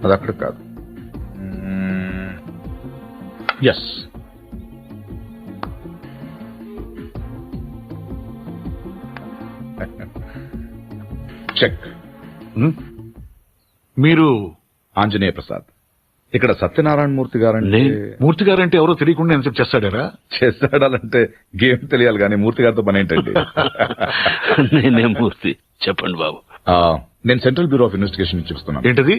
అది అక్కడ కాదు. Yes, check. మీరు ఆంజనేయ ప్రసాద్. ఇక్కడ సత్యనారాయణ మూర్తి గారంటే మూర్తి గారంటే ఎవరో తెలియకుండా ఎంత చేస్తాడారా? చేస్తాడాలంటే గేమ్ తెలియాలి కానీ మూర్తి గారితో పని ఏంటండి? నేనే మూర్తి, చెప్పండి బాబు. నేను సెంట్రల్ బ్యూరో ఆఫ్ ఇన్వెస్టిగేషన్ నుంచి చూస్తున్నాను. ఏంటది?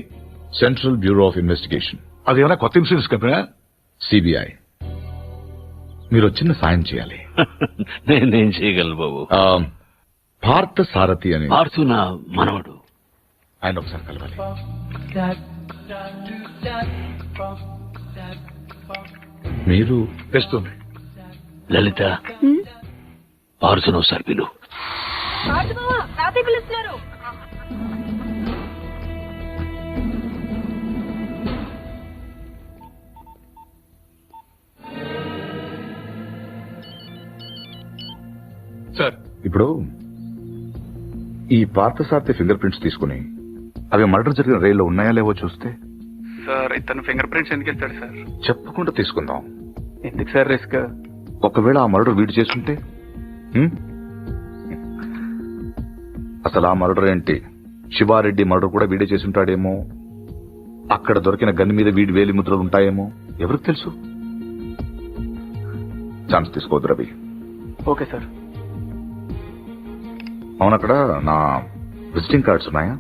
Central bureau of investigation. అదేమైనా కొత్త ఇన్సూరెన్స్ కంపెనీ? సిబిఐ. మీరు చిన్న సాయం చేయాలి. నేనేం చేయగలను బాబు? పార్థ సారథి అని. పార్థు నా మనవడు. ఆయన ఒకసారి కలవాలి. మీరు తెస్తుంది. లలిత, పార్థును ఒకసారి పిలు. సార్, ఇప్పుడు ఈ పార్థసారథి ఫింగర్ ప్రింట్స్ తీసుకుని అవి మర్డర్ జరిగిన రైల్లో ఉన్నాయా లేవో చూస్తే. సార్, ఇతను ఫింగర్ ప్రింట్స్ ఎందుకు ఇస్తాడు సార్? చెప్పకుండా తీసుకుందాం. ఎందుకు సార్ రిస్క్? ఒకవేళ ఆ మర్డర్ వీడు చేసుంటే? అసలు ఆ మర్డర్ ఏంటి, శివారెడ్డి మర్డర్ కూడా వీడే చేసుంటాడేమో. అక్కడ దొరికిన గన్ మీద వీడి వేలి ముద్రలు ఉంటాయేమో, ఎవరికి తెలుసు. ఛాన్స్ తీసుకోవద్దు రవి. Okay sir. అవునక్కడ నా విజిటింగ్ కార్డ్స్ ఉన్నాయా?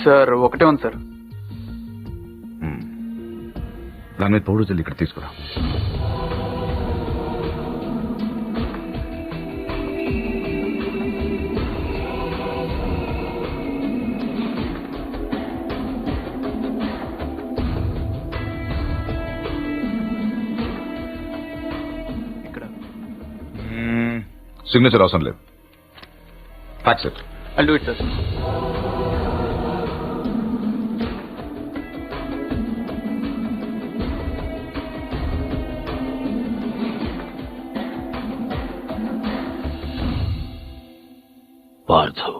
సార్, ఒకటే ఉంది సార్. దాని మీద పౌడర్ జల్లి ఇక్కడ తీసుకురా. ఇక్కడ సిగ్నేచర్ అవసరం లేదు. Fax it. I'll do it, sir. Parthu,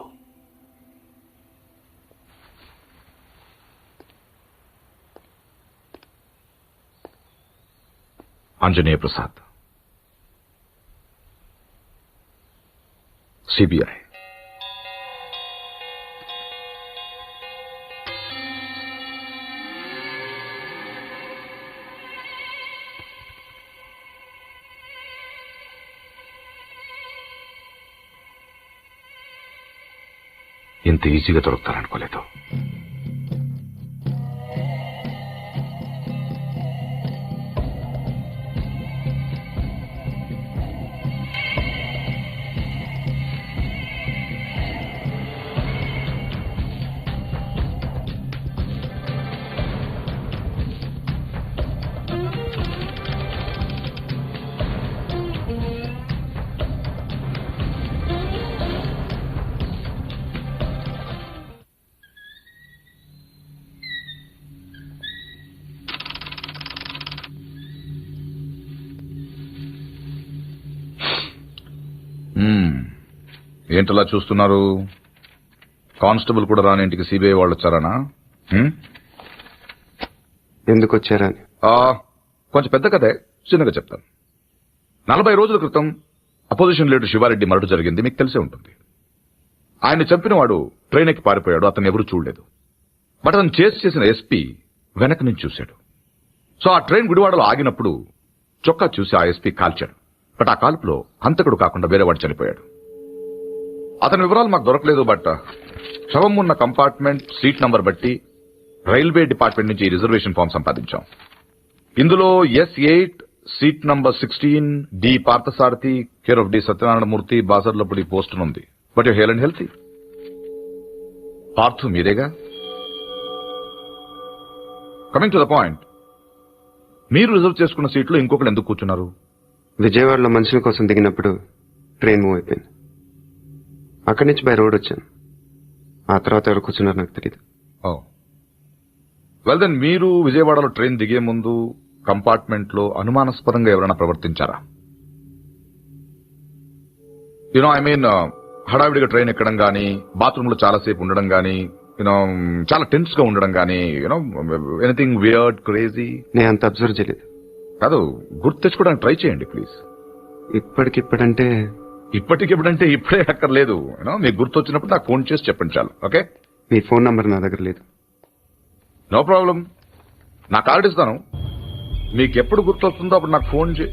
Anjaneya Prasad, CBI. ఇంత ఈజీగా దొరుకుతారనుకోలేదు. ఏంటలా చూస్తున్నారు? కానిస్టేబుల్ కూడా రాని ఇంటికి సిబిఐ వాళ్ళు వచ్చారనా? ఎందుకు వచ్చారని కొంచెం పెద్ద కథే, చిన్నగా చెప్తాను. 40 రోజుల క్రితం అపోజిషన్ లీడర్ శివారెడ్డి మర్డర్ జరిగింది, మీకు తెలిసే ఉంటుంది. ఆయన చంపిన వాడు ట్రైన్ ఎక్కి పారిపోయాడు, అతను ఎవరూ చూడలేదు. బట్ అతను చేసిన ఎస్పీ వెనక నుంచి చూశాడు. సో ఆ ట్రైన్ గుడివాడలో ఆగినప్పుడు చొక్కా చూసి ఆ ఎస్పీ కాల్చాడు. బట్ ఆ కాల్పులో హంతకుడు కాకుండా వేరేవాడు చనిపోయాడు. అతని వివరాలు మాకు దొరకలేదు. బట్ శవం ఉన్న కంపార్ట్మెంట్ సీట్ నంబర్ బట్టి రైల్వే డిపార్ట్మెంట్ నుంచి రిజర్వేషన్ ఫామ్ సంపాదించాం. ఇందులో S8 seat number 16 D Parthasarathi care of D Satyanarayana Murthy Basarlapudi post ఉంది. But you hale and healthy. Parthu మీరేగా? కమింగ్ టు ద పాయింట్, మీరు రిజర్వ్ చేసుకున్న సీట్లో ఇంకొకరు ఎందుకు కూర్చున్నారు? విజయవాడలో మనుషుల కోసం దిగినప్పుడు ట్రైన్ మూవ్ అయిపోయింది. అక్కడి నుంచి బై రోడ్ వచ్చాను. ఆ తర్వాత ఎవరు కూర్చున్నారు నాకు తెలియదు. వెల్ దెన్, మీరు విజయవాడలో ట్రైన్ దిగే ముందు కంపార్ట్మెంట్ లో అనుమానాస్పదంగా ఎవరైనా ప్రవర్తించారా? ఐ మీన్ హడావిడిగా ట్రైన్ ఎక్కడం గానీ, బాత్రూమ్ లో చాలాసేపు ఉండడం గానీ, యూనో చాలా టెన్స్ గా ఉండడం గానీ, యూనో ఎనీథింగ్ వియర్డ్ క్రేజీ? నేను అంత అబ్జర్వ్ చేయలేదు. కాదు, గుర్తు తెచ్చుకోవడానికి ట్రై చేయండి ప్లీజ్. ఇప్పటికిప్పుడంటే ఇప్పటికిప్పుడంటే ఇప్పుడే అక్కర్లేదు. యూనో మీకు గుర్తు వచ్చినప్పుడు నాకు ఫోన్ చేసి చెప్పండి చాలు. ఓకే? మీ ఫోన్ నంబర్ నా దగ్గర లేదు. నో ప్రాబ్లం, నా కార్డు ఇస్తాను. మీకు ఎప్పుడు గుర్తు వస్తుందో అప్పుడు నాకు ఫోన్ చే.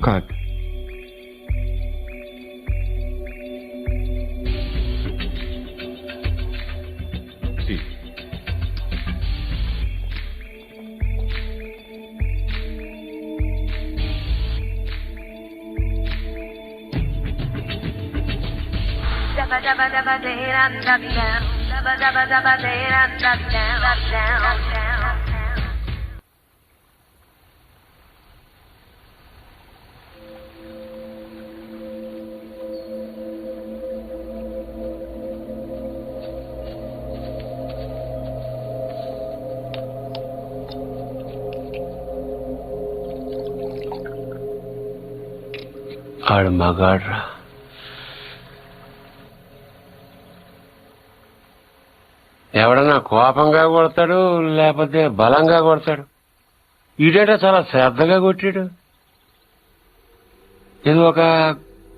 Card. Dabba dabba dabba day and dabba down. Dabba dabba dabba day and dabba down. Down down. ఆడు మగాడ్రా. ఎవడన్నా కోపంగా కొడతాడు, లేకపోతే బలంగా కొడతాడు. ఈడేట చాలా శ్రద్ధగా కొట్టాడు. ఇది ఒక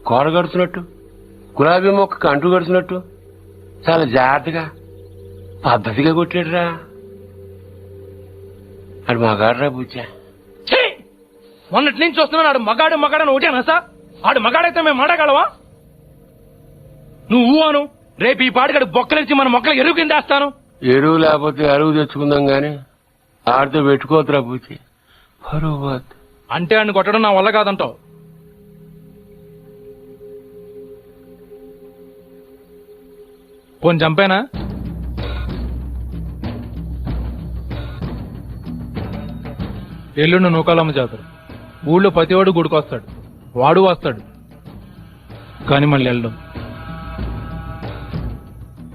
కోడ కడుతున్నట్టు, గులాబీ మొక్కకు అంటు కడుతున్నట్టు చాలా జాగ్రత్తగా పద్ధతిగా కొట్టాడురా. ఆడు మగాడ్రా బుజ్జా. మొన్నటి నుంచి వస్తున్నాడు. ఆడు మగాడు మగాడని ఒకటేనా సార్? ఆడు మగాడైతే మేము మాడగలవా? నువ్వు అను, రేపు ఈ పాటికాడు బొక్కలించి మన మొక్కలు ఎరువు కింద వేస్తాను. ఎరువు లేకపోతే అరువు తెచ్చుకుందాం గాని ఆడితో పెట్టుకోతురా పూచి. అంటే ఆయన కొట్టడం నా వల్ల కాదంటావు. పోని చంపేనా? ఎల్లుండి నూకాలమ్మ జాతర. ఊళ్ళో ప్రతివాడు గుడికొస్తాడు, వాడు వస్తాడు. కాని మళ్ళీ వెళ్ళడం.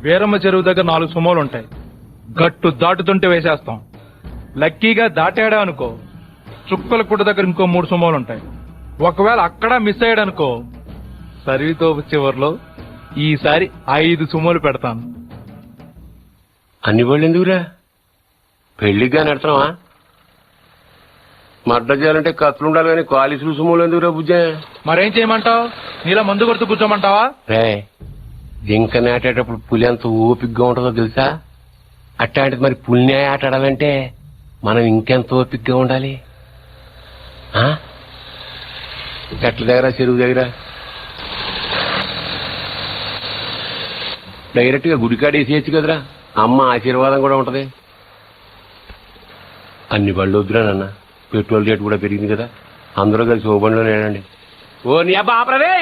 వీరమ్మ చెరువు దగ్గర 4 సుమోలు ఉంటాయి. గట్టు దాటుతుంటే వేసేస్తాం. లక్కీగా దాటాడా అనుకో, చుక్కల కుట్ట దగ్గర ఇంకో 3 సుమోలు ఉంటాయి. ఒకవేళ అక్కడ మిస్ అయ్యాడనుకో, సర్వీతో చివర్లో ఈసారి 5 సుమోలు పెడతాను. అన్ని బళ్ళు ఎందుకురా? పెళ్లిగా నడతావా? మడ్డ చేయాలంటే కత్తులు ఉండాలి కానీ కాలిసులు సుమోలు ఎందుకురా బుజ్జా? మరేం చేయమంటావు? నీలా మందు కొడుతూ కూర్చోమంటావా? రే, జింక నాటేటప్పుడు పులి ఎంత ఓపికగా ఉంటుందో తెలుసా? అట్లాంటిది మరి పులిని ఆటాడాలంటే మనం ఇంకెంత ఓపికగా ఉండాలి. చెట్ల దగ్గర, చెరువు దగ్గర డైరెక్ట్ గా గుడికాడేసేయచ్చు కదరా. అమ్మ ఆశీర్వాదం కూడా ఉంటది. అన్ని బళ్ళు వద్దురా నాన్న, పెట్రోల్ రేటు కూడా పెరిగింది కదా. అందరూ కలిసి ఓ బండిలో నేనండి. ఓ నీ అబ్బా ఆపరదే.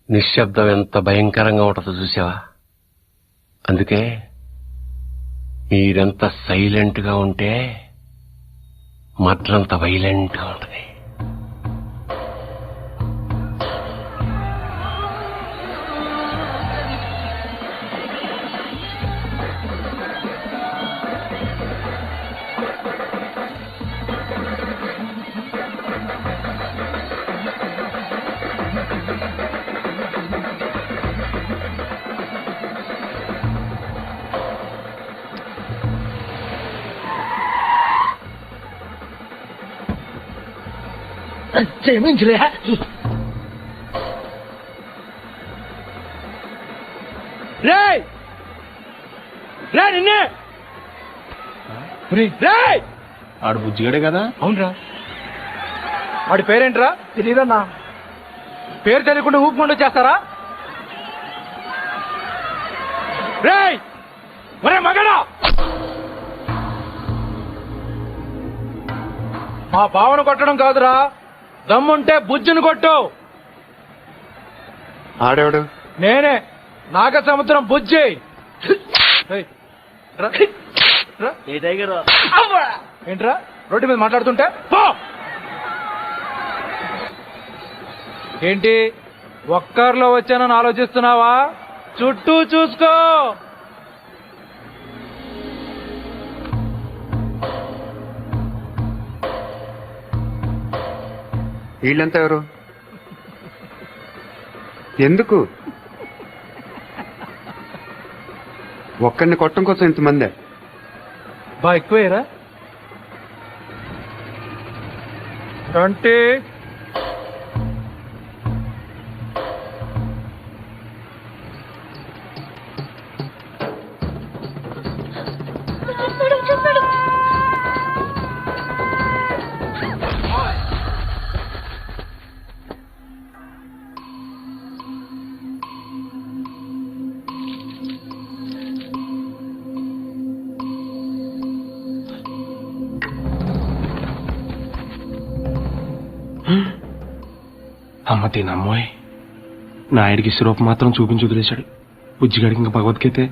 నిశ్శబ్దం ఎంత భయంకరంగా ఉంటుందో చూసావా? అందుకే మీరెంత సైలెంట్ గా ఉంటే మట్లంత వైలెంట్ గా ఉంటుంది. ఆడు బుజ్జిగాడే కదా? అవునరా. వాడి పేరేంట్రా? తెలీదన్నా. పేరు తెలియకుండా ఊపుకుండా చేస్తారా? రేయ్ ఒరే మగడా, మా బావను కొట్టడం కాదురా, దమ్ముంటే బుజ్జును కొట్టు. ఆడేవాడు? నేనే, నాగ సముద్రం బుజ్జి. ఏంట్రా రోడ్డు మీద మాట్లాడుతుంటే? పో. ఏంటి ఒక్కర్లో వచ్చానని ఆలోచిస్తున్నావా? చుట్టూ చూసుకో. వీళ్ళంతా ఎవరు? ఎందుకు? ఒక్కడిని కొట్టడం కోసం ఇంతమందే? బా ఎక్కువేరా అంటే అమ్మ తినమ్మోయ్, నాయుడికి స్వరూపం మాత్రం చూపించి వదిలేశాడు. బుజ్జిగాడికి ఇంకా భగవద్గీతే.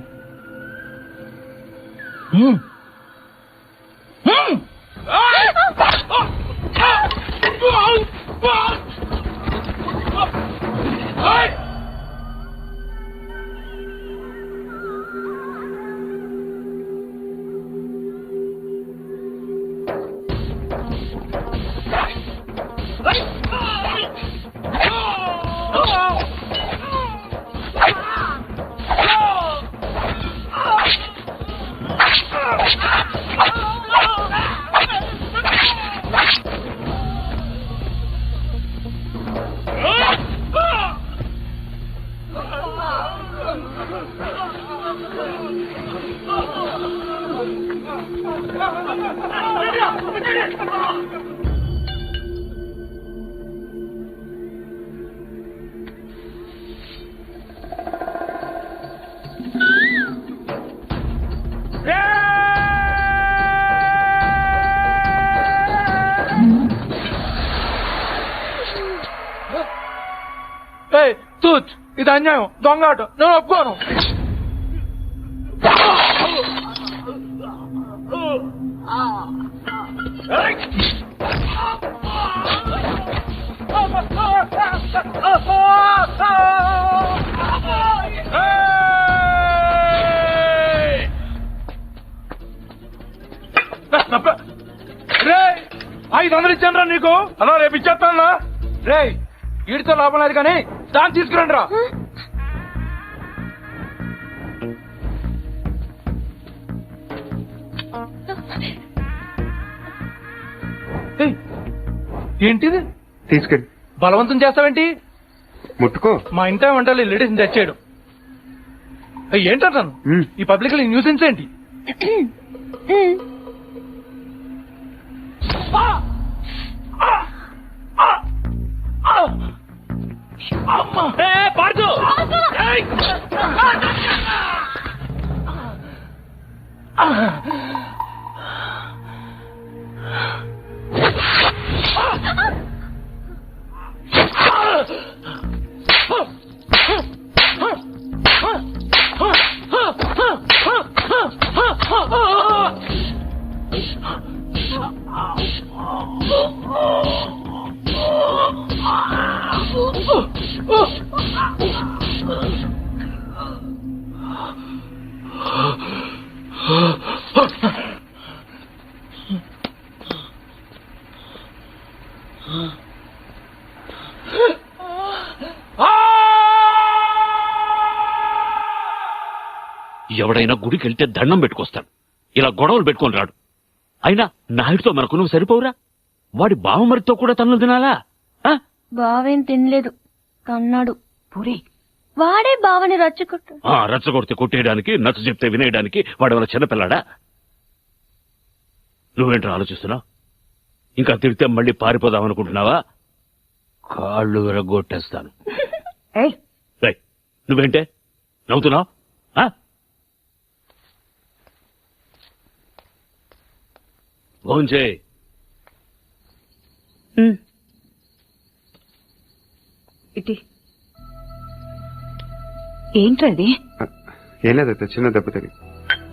తూచ్, ఇది అన్యాయం, దొంగాట, నేను ఒప్పుకోను. రే 500 ఇచ్చాను రా నీకు. అలా రేపు ఇచ్చేస్తాను రే. వీడితో లాభం లేదు కానీ దాన్ని తీసుకురండి రా. ఏంటిది? తీసుకెళ్ళి. బలవంతం చేస్తావేంటి? ముట్టుకో. మా ఇంట వంటలు లేడీస్ తెచ్చాడు. ఏంటంటాను ఈ పబ్లిక్ న్యూసెన్స్ ఏంటి? పార్దు ఎవడైనా గుడికి వెళ్తే దండం పెట్టుకొస్తాడు, ఇలా గొడవలు పెట్టుకొని రాడు. అయినా నాయుడితో మనకు నువ్వు సరిపోవురా? వాడి బావమరితో కూడా తన్నులు తినాలా? బావేం తినలేదు, కన్నాడు. పూరి వాడే బావని రచ్చగొడితే కొట్టేయడానికి, నచ్చ చెప్తే వినేయడానికి వాడేమైనా చిన్నపిల్లాడా? నువ్వేంటో ఆలోచిస్తున్నావు? ఇంకా తిడితే మళ్ళీ పారిపోదామనుకుంటున్నావా? కాళ్ళు విరగొట్టేస్తాను. నువ్వేంటే నవ్వుతున్నావు? భోంచే. ఏంట్రది? ఏం లేదత్త, చిన్న దెబ్బ తగిలి.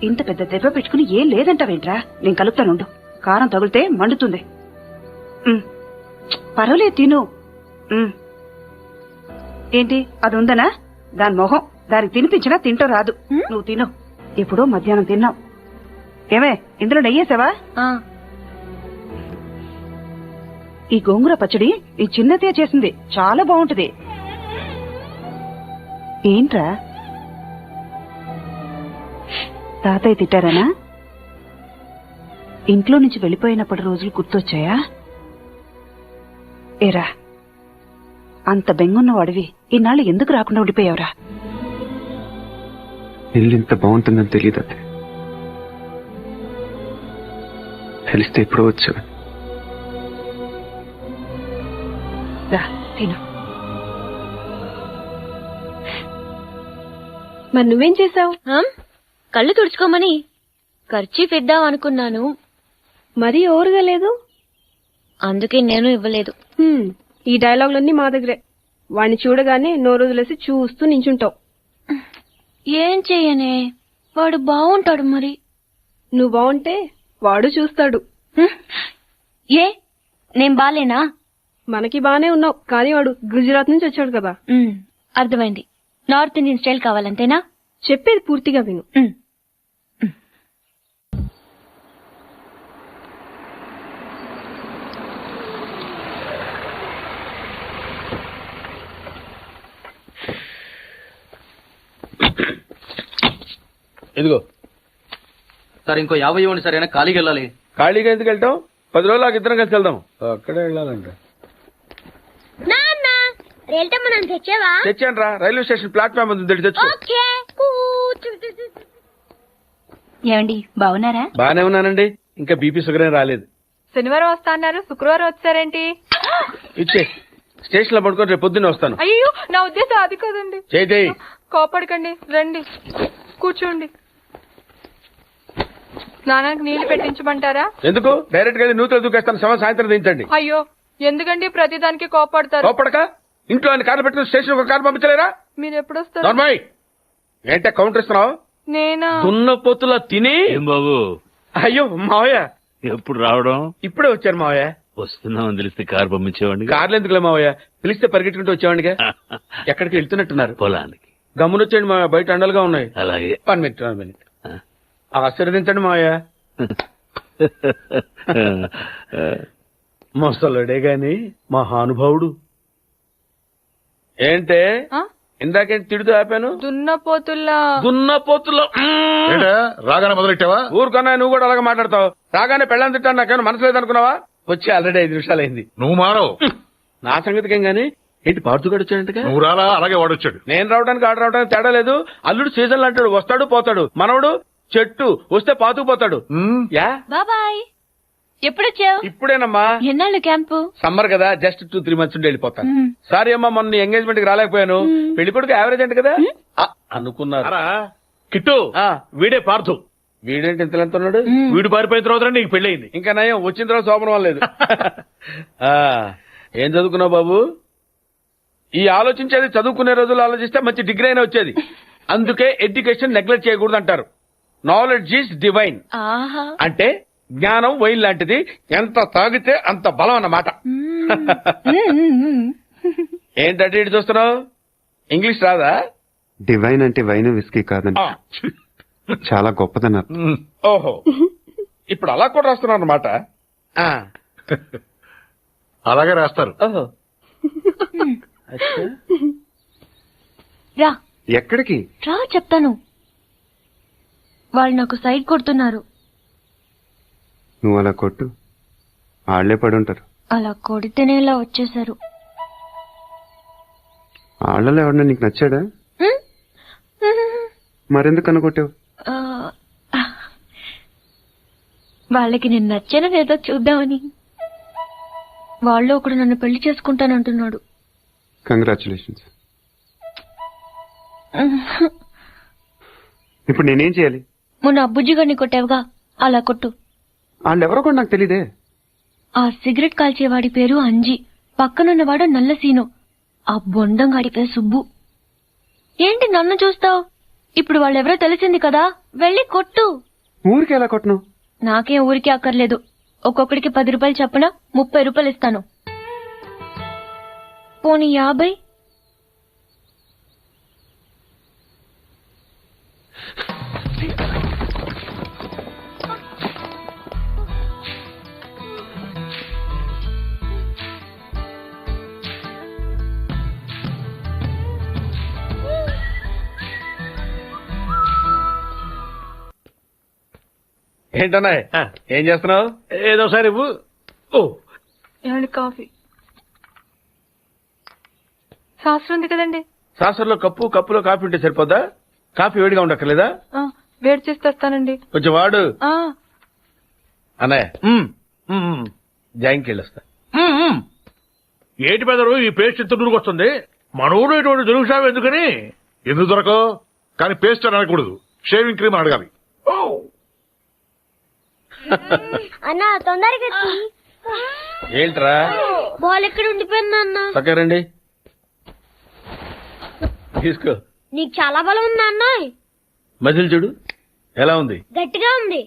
ఇంత పెద్ద దెబ్బ పెట్టుకుని ఏం లేదంటావేంట్రా? నేను కలుపుతానుండు. కారం తగిలితే మండుతుంది. పర్వాలేదు, తిను. ఏంటి అది ఉందనా? దాని మొహం దానికి తినిపించినా తింటూ రాదు. నువ్వు తిను. ఎప్పుడో మధ్యాహ్నం తిన్నావు. ఏమే ఇందులో నెయ్యేసావా? ఈ గోంగూర పచ్చడి ఈ చిన్నతయ్య చేసింది, చాలా బాగుంటది. ఏంట్రా తాతయ్య తిట్టారనా? ఇంట్లో నుంచి వెళ్ళిపోయినప్పటి రోజులు గుర్తొచ్చాయా? ఏరా అంత బెంగున్నవాడివి ఈనాళ్ళు ఎందుకు రాకుండా ఉండిపోయావురా? ఇల్లు ఇంత బాగుంటుందని తెలియదు అదే. తెలిస్తే ఎప్పుడో వచ్చావు. తిను. మరి నువ్వేం చేసావు? కళ్ళు తుడుచుకోమని ఖర్చీఫ్ ఇద్దాం అనుకున్నాను, మరీ ఓరుగా లేదు, అందుకే నేను ఇవ్వలేదు. ఈ డైలాగులన్నీ మా దగ్గరే. వాడిని చూడగానే నోరు వదిలేసి చూస్తూ నించుంటావు. ఏం చెయ్యనే, వాడు బాగుంటాడు. మరి నువ్వు బాగుంటే వాడు చూస్తాడు. ఏ నేను బాలేనా? మనకి బానే ఉన్నావు, కానీ వాడు గుజరాత్ నుంచి వచ్చాడు కదా. అర్థమైంది. నార్త్ ఇండియన్ స్టైల్ కావాలంతేనా? చెప్పేది పూర్తిగా విను. ఇదిగో సార్, ఇంకో 50 ఇవ్వండి సార్. అయినా ఖాళీకి వెళ్ళాలి. ఖాళీగా ఎందుకు వెళ్తాం? 10 రోజులు ఇద్దరం కలిసి వెళ్దాం. అక్కడే వెళ్ళాలంట. తెచ్చాను రా, రైల్వే స్టేషన్ ప్లాట్ఫామ్ ఉంది, తెచ్చు. ఏమండి బాగున్నారా? బానే ఉన్నానండి. ఇంకా బీపీ షుగర్ ఏం రాలేదు. శనివారం వస్తా అన్నారు, శుక్రవారం వచ్చారేంటి? ఇచ్చే స్టేషన్ లో పడుకొని రేపు పొద్దున్నే వస్తాను. అయ్యో నా ఉద్దేశం అది కదండి. చేయి. కోపడకండి, రండి కూర్చోండి. స్నానానికి నీళ్లు పెట్టించమంటారా? ఎందుకు? డైరెక్ట్ గా నూతులు దూకేస్తాను. సాయంత్రం దించండి. అయ్యో ఎందుకండి ప్రతిదానికి కోపడతారు? కోపడక ఇంట్లో అన్ని కార్లు పెట్టిన స్టేషన్ ఒక కారు పంపించలేరా? మీరు ఎప్పుడు వస్తారు? నార్మల్ ఏంటే కౌంటర్ ఇస్తున్నావు? నేనా? దున్న పొత్తులా తిని. ఏం బాబు? అయ్యో మావయ్య ఎప్పుడు రావడం? ఇప్పుడే వచ్చారు మావయ్య. వస్తున్నామని తెలిస్తే కారు పంపించేవాడిని. కార్లు ఎందుకులే మావయ్య, పిలిస్తే పరిగెట్టుకుంటూ వచ్చేవాడిగా. ఎక్కడికి వెళ్తున్నట్టున్నారు? పొలానికి. గమ్మునొచ్చేయండి మావయ్య, బయట అండలుగా ఉన్నాయి. అలాగే. 1 మినిట్. ఆశీర్వదించండి మావయ్య. మొసలుడే గాని మహానుభావుడు. ఏంటే ఇందాకేంటి తిడుతూ ఆపాను? దున్నపోతుల్లా. రాగానే మొదలెట్టావా? ఊరుకన్నా, నువ్వు కూడా అలాగే మాట్లాడతావు. రాగానే పెళ్ళని తిట్టాను, నాకేమైనా మనసు లేదనుకున్నావా? వచ్చి ఆల్రెడీ 5 నిమిషాలైంది. నువ్వు మారవు. నా సంగతికేం గానీ ఏంటి పాడుతుగాడు వచ్చాడంటగా? నువ్వు రాలా, అలాగే వాడొచ్చాడు. నేను రావడానికి ఆడ రావడానికి తేడా లేదు. అల్లుడు సీజన్లు అంటాడు, వస్తాడు పోతాడు. మనవడు చెట్టు వస్తే పాతుకుపోతాడు. యా బాబాయ్. ఎప్పుడొచ్చావు? ఇప్పుడేనమ్మా. ఎన్నాళ్ళు క్యాంపు? సమ్మర్ కదా, జస్ట్ 2-3 మంత్స్ ఉండి వెళ్ళిపోతాను. సారీ అమ్మా, మొన్న ఎంగేజ్మెంట్ కి రాలేకపోయాను. పెళ్లి కొడుకు యావరేజ్ అంటే కదా అనుకున్నారు. కిట్టు వీడే పార్థు. వీడేంటి ఇంతలంత ఉన్నాడు? వీడు పారిపోయిన తర్వాత నీకు పెళ్ళయింది. ఇంకా నయం, వచ్చిన తర్వాత శోభనం లేదు. ఏం చదువుకున్నావు బాబు? ఈ ఆలోచించేది చదువుకునే రోజులు ఆలోచిస్తే మంచి డిగ్రీ అయినా వచ్చేది. అందుకే ఎడ్యుకేషన్ నెగ్లెక్ట్ చేయకూడదు అంటారు. Knowledge is divine. అంటే జ్ఞానం వైన్ లాంటిది, ఎంత తాగితే అంత బలం అన్నమాట. ఏంటంటే ఇటు చూస్తున్నావు? ఇంగ్లీష్ రాదా? డివైన్ అంటే వైన్ విస్కీ కాదండి, చాలా గొప్పదన్నారు. ఓహో, ఇప్పుడు అలా కూడా రాస్తున్నారు అన్నమాట. అలాగే రాస్తారు. ఓహో, రా. ఎక్కడికి రా చెప్తాను. వాళ్ళు నాకు సైడ్ కొడుతున్నారు. నువ్వు అలా కొట్టు, వాళ్లే పడి ఉంటారు. అలా కొడితేనే ఇలా వచ్చేసారు. వాళ్ళలో ఎవడన్నా నీకు నచ్చాడా? మరెందుకు అనుకొట్టావు? వాళ్ళకి నేను నచ్చానో లేదో చూద్దామని. వాళ్ళు ఒకడు నన్ను పెళ్లి చేసుకుంటానంటున్నాడు. కంగ్రాచులేషన్స్. ఇప్పుడు నేనేం చేయాలి? మొన్న అబ్బుజ్జి గారిని కొట్టావుగా, అలా కొట్టు. వాళ్ళెవరో కూడా నాకు తెలీదే. ఆ సిగరెట్ కాల్చేవాడి పేరు అంజి, పక్కనున్నవాడు నల్ల సీను, ఆ బొండంగాడి పేరు సుబ్బు. ఏంటి నన్ను చూస్తావు? ఇప్పుడు వాళ్ళెవరో తెలిసింది కదా, వెళ్ళి కొట్టు. ఊరికి ఎలా కొట్టను? నాకేం ఊరికి అక్కర్లేదు. ఒక్కొక్కడికి 10 రూపాయలు చప్పున 30 రూపాయలు ఇస్తాను. పోనీ 50? ఏంటన్నా ఏం చేస్తున్నావు? ఏదో సార్ ఇవ్వు. ఓ ఏమండి కాఫీ శాస్త్రం ఉంది కదండి. సాసర్లో కప్పులో కాఫీ ఉంటే సరిపోద్దా? కాఫీ వేడిగా ఉండక్కర్లేదా? వేడి చేసి తెస్తానండి. కొంచెం వాడు. ఆ, అన్నయ్య జాయింట్కి వెళ్ళొస్తా. ఏంటి పెదరు ఈ పేస్ట్ ఇంత దూరుకొస్తుంది? మన ఊరు ఇటువంటి దొరుకుతావు ఎందుకని? ఎందుకు దొరకవు? కానీ పేస్ట్ అని అనకూడదు, షేవింగ్ క్రీమ్ అని అడగాలి. అన్నా తొందరగా ఏంట్రా బాల్ ఎక్కడ ఉండిపోయింది అన్న? పక్కరండి తీసుకో. నీకు చాలా బలం ఉందా అన్న? మజిల్ చూడు ఎలా ఉంది. గట్టిగా ఉంది.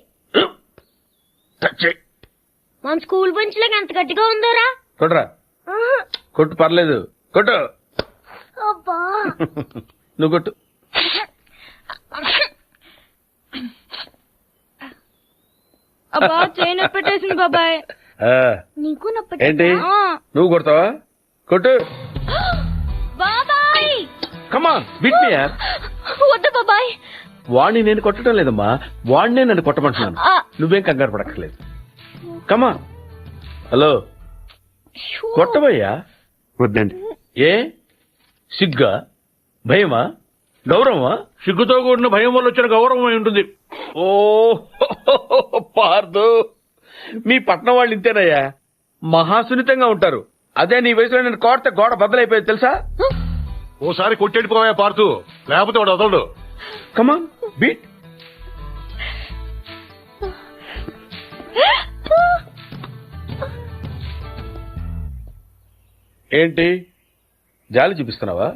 మన స్కూల్ బెంచ్ లాగా ఎంత గట్టిగా ఉందోరా. కొట్రా. కొట్టు పర్లేదు కొట్టు. అబ్బా నువ్వు కొట్టు. అబ్బా చేయి నొప్పి పెట్టేసింది బాబాయ్. నీకు నొప్పి ఏంటి నువ్వు కొడతావా? కొట్టు. బాబాయ్ కమాన్ బిట్ మీ యార్. వద్దు బాబాయ్. వాణ్ణి నేను కొట్టడం లేదమ్మా, వాణ్ణే నన్ను కొట్టమంటున్నాను. నువ్వేం కంగారు పడక్కర్లేదు. కమాన్. హలో కొట్టబోయ్యా. వద్దండి. ఏ సిగ్గా, భయమా, గౌరవమా? సిగ్గుతో కూడిన భయం వల్ల వచ్చిన గౌరవం అయి ఉంటుంది. ఓ పార్దు, మీ పట్నం వాళ్ళు ఇంతేనయ్యా, మహాసున్నితంగా ఉంటారు. అదే నీ వయసులో నేను కోడితే గోడ బద్దలైపోయేది తెలుసా? ఓసారి కొట్టెడిపోయా పార్తు, లేకపోతే వాడు వదలడు. కమాన్ బీట్. ఏంటి జాలి చూపిస్తున్నావా?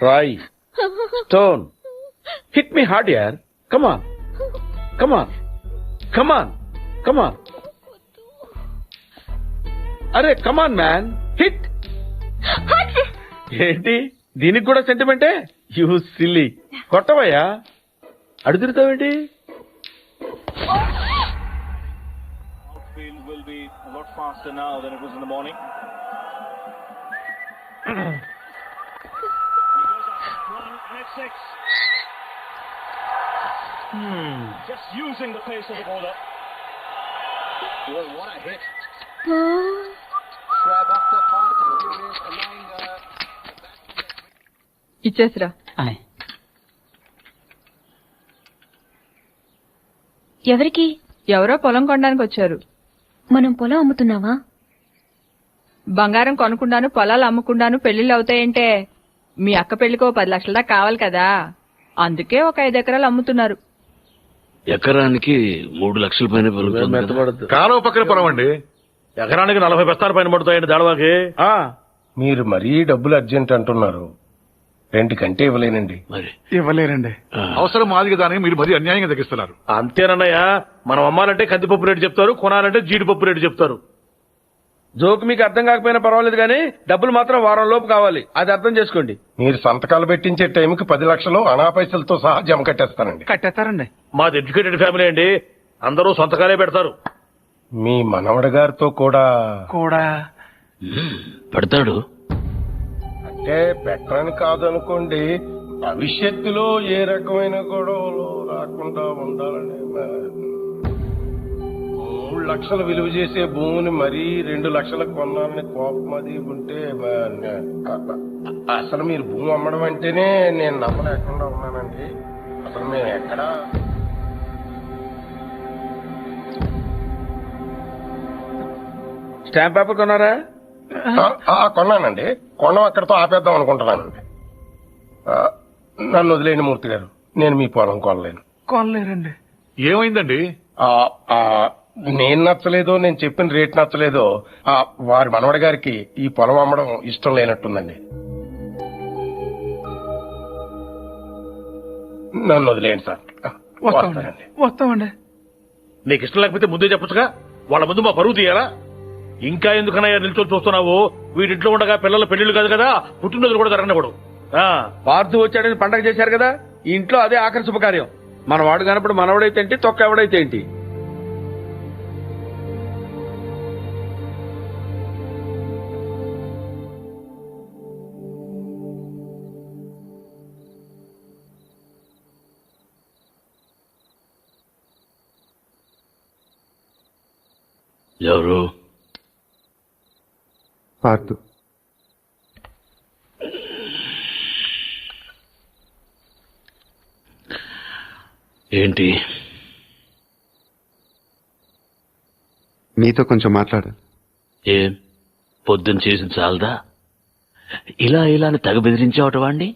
రాయ్ స్టోన్ హిట్ మీ హార్డ్ యార్. కమాన్ కమాన్ కమాన్ కమాన్. అరే కమాన్ మ్యాన్ హిట్. ఏంటి దీనికి కూడా సెంటిమెంటే? You silly. కొట్టవయ్యా, అడుగుతావేంటి? Just using the pace of the bowler. Well, what a hit. Grab up the fast and furious, allowing ఇచ్చేసిరా. ఎవరికి? ఎవరో పొలం కొనడానికి వచ్చారు. మనం పొలం అమ్ముతున్నావా? బంగారం కొనుక్కుండాను పొలాలు అమ్ముకుండాను పెళ్లిళ్ళు అవుతాయంటే మీ అక్క పెళ్లికో 10 లక్షల దాకా కావాలి కదా, అందుకే ఒక 5 ఎకరాలు అమ్ముతున్నారు. ఎకరానికి 3 లక్షల పైన పెరుగుతుంది. కాలువ పక్కన పొలం అండి, ఎకరానికి 40 బస్తాల పైన పడుతాయండి దాడవాకి. మీరు మరీ డబ్బులు అర్జెంట్ అంటున్నారు, 2 కంటే ఇవ్వలేనండి. మరి ఇవ్వలేరండి. అవసరం మాది కదా అని మీరు మరీ అన్యాయంగా తగ్గిస్తున్నారు. అంతేనన్నయ్య, మనం అమ్మాలంటే కందిపప్పు రేటు చెప్తారు, కొనాలంటే జీడిపప్పు రేటు చెప్తారు. జోక్ మీకు అర్థం కాకపోయినా పర్వాలేదు కానీ డబ్బులు మాత్రం వారం లోపు కావాలి, అది అర్థం చేసుకోండి. మీరు సంతకాలు పెట్టించే టైంకి 10 లక్షలు అనా పైసలతో సహా జమ కట్టేస్తానండి. కట్టేస్తారండి. మాది ఎడ్యుకేటెడ్ ఫ్యామిలీ అండి, అందరూ సొంతకాలే పెడతారు. మీ మనవడి గారితో కూడా పెడతాడు. అంటే పెట్టని కాదనుకోండి, భవిష్యత్తులో ఏ రకమైన గొడవలు రాకుండా ఉండాలని. 3 లక్షలు విలువ చేసే భూమిని మరీ 2 లక్షలకు కొనాలని కోపం అది ఉంటే అసలు మీరు భూమి అమ్మడం అంటేనే నేను నమ్మలేకుండా ఉన్నానండి. అసలు మేము ఎక్కడ స్టాంప్ పేపర్ కొన్నారా? కొన్నానండి. కొనం అక్కడతో ఆపేద్దాం అనుకుంటున్నానండి. నన్ను వదిలేని మూర్తి గారు, నేను మీ పొలం కొనలేరండి. ఏమైందండి? నేను నచ్చలేదో, నేను చెప్పిన రేట్ నచ్చలేదో వారి మనవడి గారికి ఈ పొలం అమ్మడం ఇష్టం లేనట్టుందండి. నన్ను వదిలేయండి సార్. వస్తామండి. నీకు ఇష్టం లేకపోతే ముందే చెప్పొచ్చుగా, వాళ్ళ ముందు మా పరువు తీయాలా? ఇంకా ఎందుకన్నా నిల్చొని చూస్తున్నావు? వీడింట్లో ఉండగా పిల్లల పెళ్లిళ్ళు కాదు కదా, పుట్టినరోజులు కూడా జరగనివ్వడు. పార్థు వచ్చాడని పండగ చేశారు కదా, ఈ ఇంట్లో అదే ఆఖరి శుభకార్యం. మన వాడు కానప్పుడు మనవడైతే ఏంటి, తొక్క ఎవడైతే ఏంటి. ఎవరు? పార్దు. ఏంటి? మీతో కొంచెం మాట్లాడాలి. ఏం పొద్దున్న చేసి చాలదా? ఇలా అని తెగ బెదిరించావట వాణ్ణి.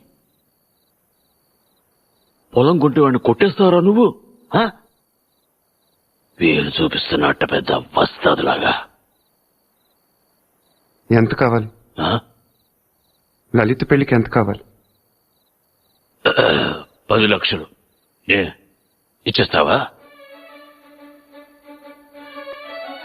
పొలం కొంటే వాడిని కొట్టేస్తావరా నువ్వు? వీలు చూపిస్తున్నట్ట పెద్ద వస్తాదులాగా. ఎంత కావాలి? లలిత పెళ్లికి ఎంత కావాలి? 10 లక్షలు. ఇచ్చేస్తావా?